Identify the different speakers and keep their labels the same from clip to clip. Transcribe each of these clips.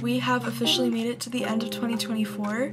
Speaker 1: We have officially made it to the end of 2024.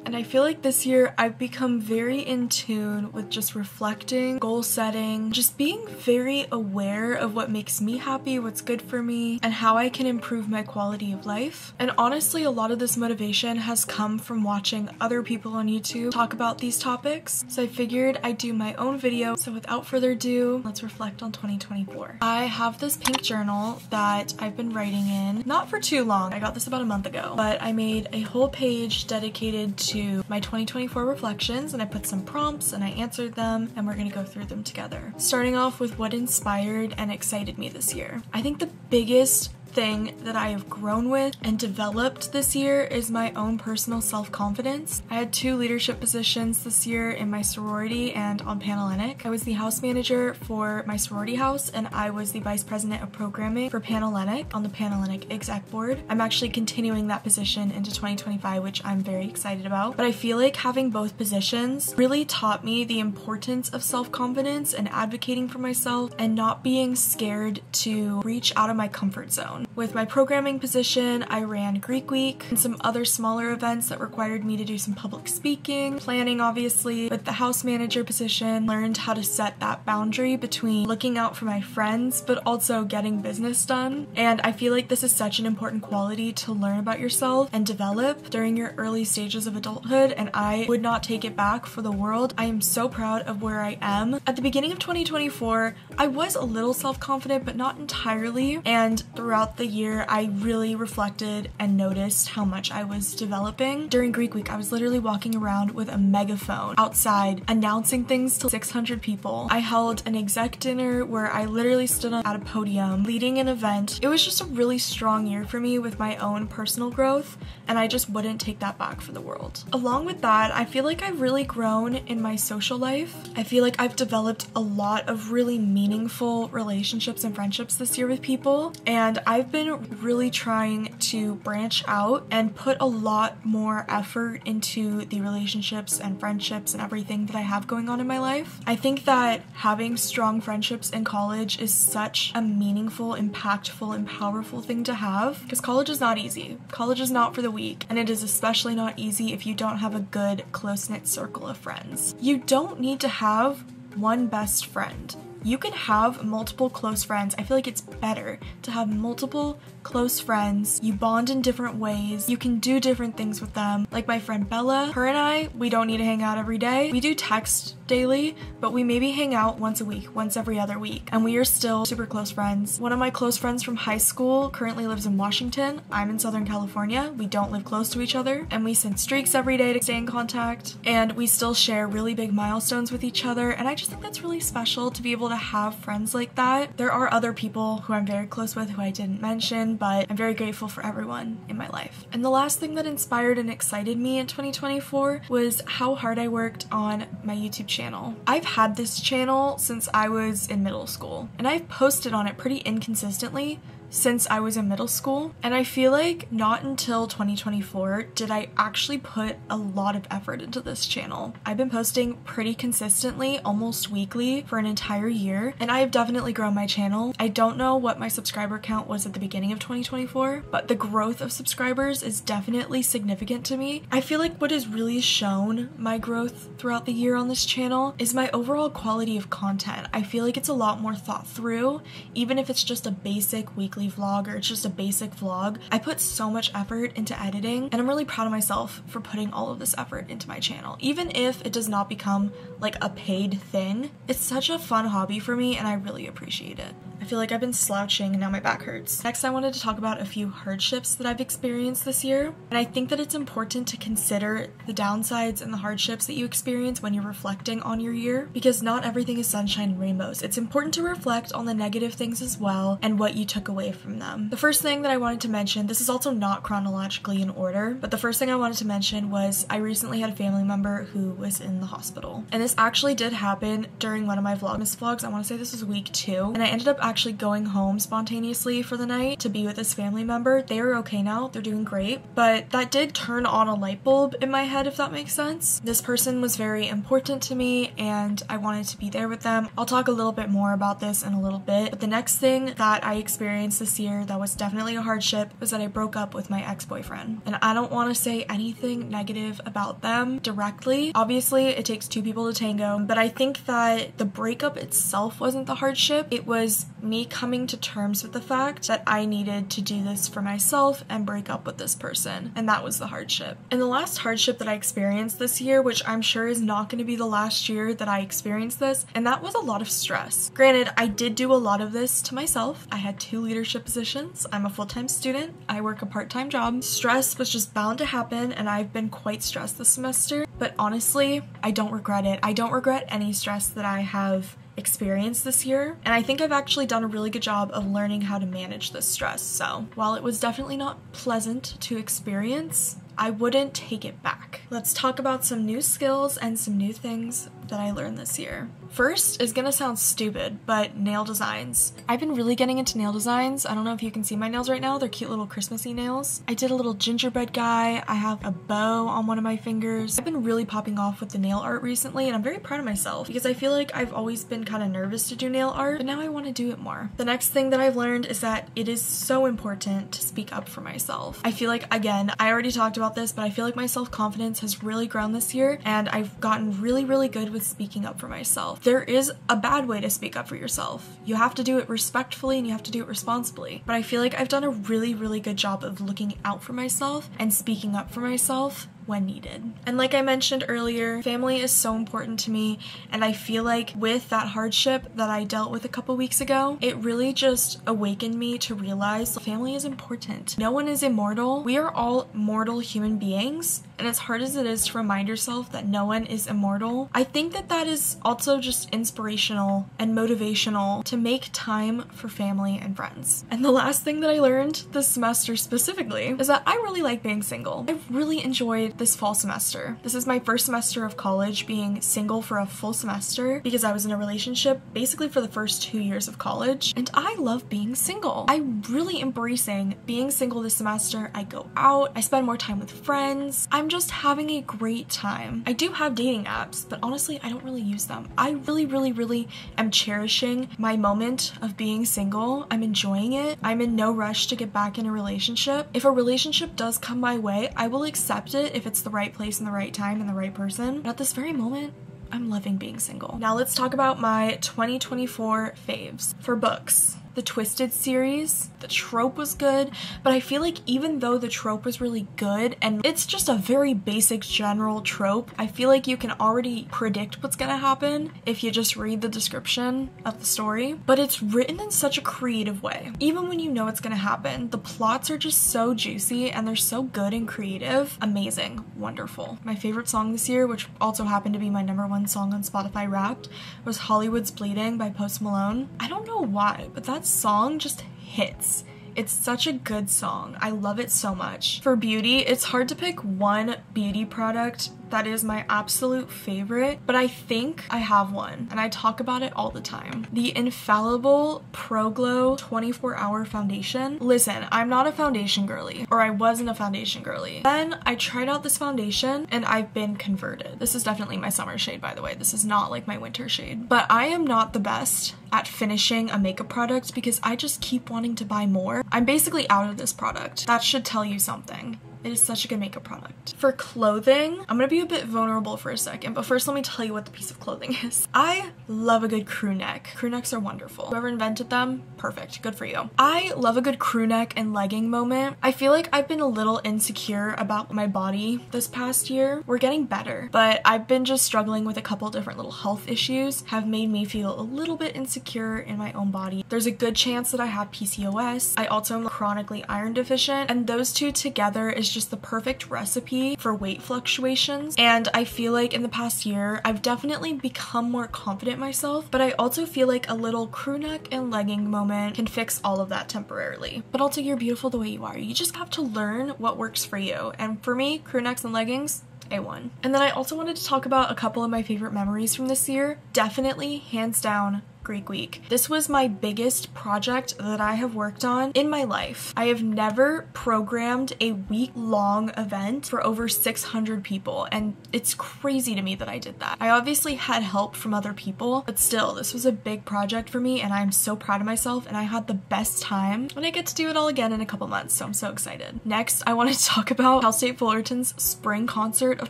Speaker 1: And I feel like this year I've become very in tune with just reflecting, goal setting, just being very aware of what makes me happy, what's good for me, and how I can improve my quality of life. And honestly, a lot of this motivation has come from watching other people on YouTube talk about these topics. So I figured I'd do my own video. So without further ado, let's reflect on 2024. I have this pink journal that I've been writing in, not for too long. I got this about a month ago, but I made a whole page dedicated to my 2024 reflections, and I put some prompts and I answered them, and we're gonna go through them together. Starting off with what inspired and excited me this year. I think the biggest thing that I have grown with and developed this year is my own personal self-confidence. I had 2 leadership positions this year in my sorority and on Panhellenic. I was the house manager for my sorority house, and I was the vice president of programming for Panhellenic on the Panhellenic exec board. I'm actually continuing that position into 2025, which I'm very excited about. But I feel like having both positions really taught me the importance of self-confidence and advocating for myself and not being scared to reach out of my comfort zone. With my programming position, I ran Greek Week and some other smaller events that required me to do some public speaking, planning obviously. With the house manager position, learned how to set that boundary between looking out for my friends but also getting business done. And I feel like this is such an important quality to learn about yourself and develop during your early stages of adulthood, and I would not take it back for the world. I am so proud of where I am. At the beginning of 2024, I was a little self-confident but not entirely, and throughout the year I really reflected and noticed how much I was developing. During Greek Week, I was literally walking around with a megaphone outside announcing things to 600 people. I held an exec dinner where I literally stood at a podium leading an event. It was just a really strong year for me with my own personal growth, and I just wouldn't take that back for the world. Along with that, I feel like I've really grown in my social life. I feel like I've developed a lot of really meaningful relationships and friendships this year with people, and I've been really trying to branch out and put a lot more effort into the relationships and friendships and everything that I have going on in my life. I think that having strong friendships in college is such a meaningful, impactful, and powerful thing to have, because college is not easy. College is not for the weak, and it is especially not easy if you don't have a good, close-knit circle of friends. You don't need to have one best friend. You can have multiple close friends. I feel like it's better to have multiple close friends. You bond in different ways. You can do different things with them. Like my friend Bella, her and I, we don't need to hang out every day. We do text daily, but we maybe hang out once a week, once every other week, and we are still super close friends. One of my close friends from high school currently lives in Washington. I'm in Southern California. We don't live close to each other, and we send streaks every day to stay in contact, and we still share really big milestones with each other, and I just think that's really special to be able to have friends like that. There are other people who I'm very close with who I didn't mention, but I'm very grateful for everyone in my life. And the last thing that inspired and excited me in 2024 was how hard I worked on my YouTube channel. I've had this channel since I was in middle school, and I've posted on it pretty inconsistently since I was in middle school, and I feel like not until 2024 did I actually put a lot of effort into this channel. I've been posting pretty consistently, almost weekly, for an entire year, and I have definitely grown my channel. I don't know what my subscriber count was at the beginning of 2024, but the growth of subscribers is definitely significant to me. I feel like what has really shown my growth throughout the year on this channel is my overall quality of content. I feel like it's a lot more thought through, even if it's just a basic weekly vlog or it's just a basic vlog. I put so much effort into editing, and I'm really proud of myself for putting all of this effort into my channel. Even if it does not become like a paid thing, it's such a fun hobby for me, and I really appreciate it. I feel like I've been slouching and now my back hurts. Next, I wanted to talk about a few hardships that I've experienced this year. And I think that it's important to consider the downsides and the hardships that you experience when you're reflecting on your year, because not everything is sunshine and rainbows. It's important to reflect on the negative things as well and what you took away from them. The first thing that I wanted to mention, this is also not chronologically in order, but the first thing I wanted to mention was I recently had a family member who was in the hospital. And this actually did happen during one of my Vlogmas vlogs. I want to say this was week 2, and I ended up actually going home spontaneously for the night to be with this family member. They are okay now, they're doing great, but that did turn on a light bulb in my head, if that makes sense. This person was very important to me and I wanted to be there with them. I'll talk a little bit more about this in a little bit, but the next thing that I experienced this year that was definitely a hardship was that I broke up with my ex-boyfriend. And I don't want to say anything negative about them directly. Obviously, it takes two people to tango, but I think that the breakup itself wasn't the hardship. It was me coming to terms with the fact that I needed to do this for myself and break up with this person, and that was the hardship. And the last hardship that I experienced this year, which I'm sure is not going to be the last year that I experienced this, and that was a lot of stress. Granted, I did do a lot of this to myself. I had 2 leadership positions. I'm a full-time student. I work a part-time job. Stress was just bound to happen, and I've been quite stressed this semester, but honestly, I don't regret it. I don't regret any stress that I have experienced this year, and I think I've actually done a really good job of learning how to manage this stress. So while it was definitely not pleasant to experience, I wouldn't take it back. Let's talk about some new skills and some new things that I learned this year. First is gonna sound stupid, but nail designs. I've been really getting into nail designs. I don't know if you can see my nails right now. They're cute little Christmassy nails. I did a little gingerbread guy. I have a bow on one of my fingers. I've been really popping off with the nail art recently, and I'm very proud of myself because I feel like I've always been kind of nervous to do nail art, but now I want to do it more. The next thing that I've learned is that it is so important to speak up for myself. I feel like, again, I already talked about this, but I feel like my self-confidence has really grown this year, and I've gotten really, really good with speaking up for myself. There is a bad way to speak up for yourself. You have to do it respectfully and you have to do it responsibly. But I feel like I've done a really, really good job of looking out for myself and speaking up for myself when needed. And like I mentioned earlier, family is so important to me, and I feel like with that hardship that I dealt with a couple weeks ago, it really just awakened me to realize family is important. No one is immortal. We are all mortal human beings, and as hard as it is to remind yourself that no one is immortal, I think that that is also just inspirational and motivational to make time for family and friends. And the last thing that I learned this semester specifically is that I really like being single. I really enjoyed this fall semester. This is my first semester of college being single for a full semester because I was in a relationship basically for the first 2 years of college, and I love being single. I'm really embracing being single this semester. I go out, I spend more time with friends. I'm just having a great time. I do have dating apps, but honestly, I don't really use them. I really am cherishing my moment of being single. I'm enjoying it. I'm in no rush to get back in a relationship. If a relationship does come my way, I will accept it if it's the right place and the right time and the right person. But at this very moment, I'm loving being single. Now let's talk about my 2024 faves. For books, the Twisted series, the trope was good, but I feel like even though the trope was really good and it's just a very basic general trope, I feel like you can already predict what's gonna happen if you just read the description of the story, but it's written in such a creative way. Even when you know what's gonna happen, the plots are just so juicy and they're so good and creative. Amazing. Wonderful. My favorite song this year, which also happened to be my #1 song on Spotify Wrapped, was Hollywood's Bleeding by Post Malone. I don't know why, but that song just hits. It's such a good song. I love it so much. For beauty, it's hard to pick one beauty product that is my absolute favorite, but I think I have one, and I talk about it all the time. The Infallible Pro Glow 24-Hour Foundation. Listen, I'm not a foundation girly, or I wasn't a foundation girly. Then I tried out this foundation, and I've been converted. This is definitely my summer shade, by the way. This is not like my winter shade. But I am not the best at finishing a makeup product because I just keep wanting to buy more. I'm basically out of this product. That should tell you something. It is such a good makeup product. For clothing, I'm gonna be a bit vulnerable for a second, but first let me tell you what the piece of clothing is. I love a good crew neck. Crew necks are wonderful. Whoever invented them, perfect, good for you. I love a good crew neck and legging moment. I feel like I've been a little insecure about my body this past year. We're getting better, but I've been just struggling with a couple different little health issues, have made me feel a little bit insecure in my own body. There's a good chance that I have PCOS. I also am chronically iron deficient, and those two together is just the perfect recipe for weight fluctuations. And I feel like in the past year, I've definitely become more confident in myself, but I also feel like a little crew neck and legging moment can fix all of that temporarily. But also, you're beautiful the way you are. You just have to learn what works for you. And for me, crew necks and leggings, A1. And then I also wanted to talk about a couple of my favorite memories from this year. Definitely, hands down, Greek week. This was my biggest project that I have worked on in my life. I have never programmed a week-long event for over 600 people, and it's crazy to me that I did that. I obviously had help from other people, but still, this was a big project for me, and I'm so proud of myself, and I had the best time, and I get to do it all again in a couple months, so I'm so excited. Next, I want to talk about Cal State Fullerton's spring concert of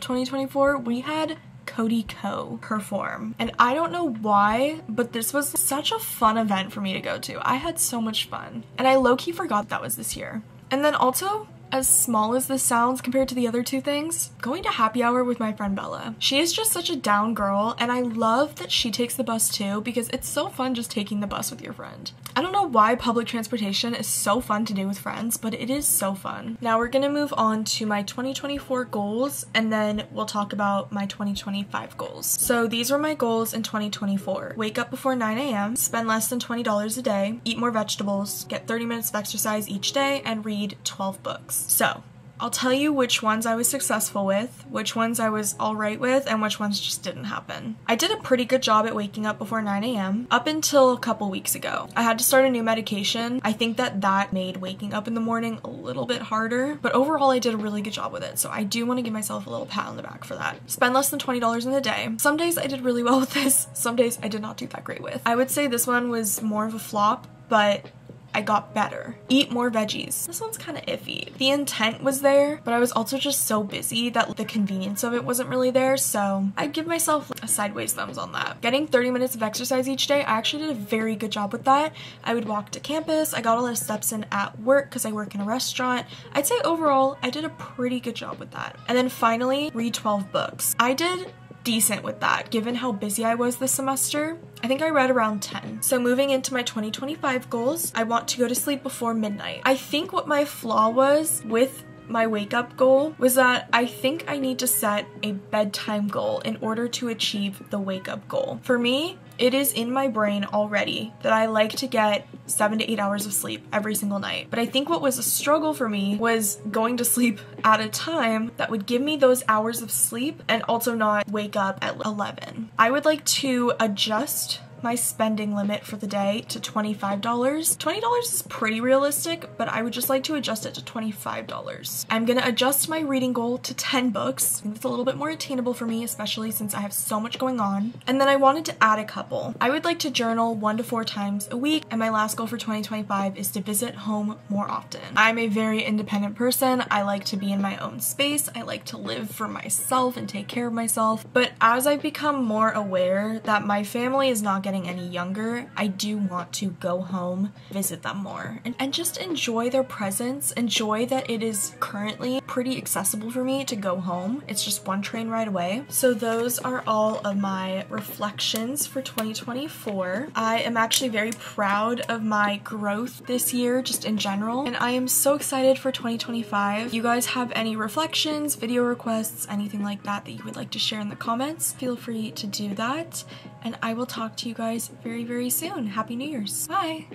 Speaker 1: 2024. We had Cody Ko perform, and I don't know why, but this was such a fun event for me to go to. I had so much fun, and I low-key forgot that was this year. And then also, as small as this sounds compared to the other two things, going to happy hour with my friend Bella. She is just such a down girl, and I love that she takes the bus too, because it's so fun just taking the bus with your friend. I don't know why public transportation is so fun to do with friends, but it is so fun. Now we're gonna move on to my 2024 goals, and then we'll talk about my 2025 goals. So these were my goals in 2024. Wake up before 9 a.m., spend less than $20 a day, eat more vegetables, get 30 minutes of exercise each day, and read 12 books. So I'll tell you which ones I was successful with, which ones I was alright with, and which ones just didn't happen. I did a pretty good job at waking up before 9 a.m. up until a couple weeks ago. I had to start a new medication. I think that made waking up in the morning a little bit harder, but overall I did a really good job with it, so I do want to give myself a little pat on the back for that. Spend less than $20 in a day. Some days I did really well with this, some days I did not do that great with. I would say this one was more of a flop, but I got better. Eat more veggies. This one's kind of iffy. The intent was there, but I was also just so busy that the convenience of it wasn't really there, so I'd give myself a sideways thumbs on that. Getting 30 minutes of exercise each day, I actually did a very good job with that. I would walk to campus, I got a lot of steps in at work because I work in a restaurant. I'd say overall, I did a pretty good job with that. And then finally, read 12 books. I did decent with that, given how busy I was this semester. I think I read around 10. So moving into my 2025 goals, I want to go to sleep before midnight. I think what my flaw was with my wake up goal was that I think I need to set a bedtime goal in order to achieve the wake up goal. For me, it is in my brain already that I like to get 7 to 8 hours of sleep every single night. But I think what was a struggle for me was going to sleep at a time that would give me those hours of sleep and also not wake up at 11. I would like to adjust my spending limit for the day to $25. $20 is pretty realistic, but I would just like to adjust it to $25. I'm gonna adjust my reading goal to 10 books. It's a little bit more attainable for me, especially since I have so much going on. And then I wanted to add a couple. I would like to journal 1 to 4 times a week, and my last goal for 2025 is to visit home more often. I'm a very independent person. I like to be in my own space. I like to live for myself and take care of myself. But as I've become more aware that my family is not getting any younger, I do want to go home, visit them more, and just enjoy their presence, enjoy that it is currently pretty accessible for me to go home. It's just 1 train ride away. So those are all of my reflections for 2024. I am actually very proud of my growth this year, just in general, and I am so excited for 2025. If you guys have any reflections, video requests, anything like that that you would like to share in the comments, feel free to do that. And I will talk to you guys very, very soon. Happy New Year's. Bye!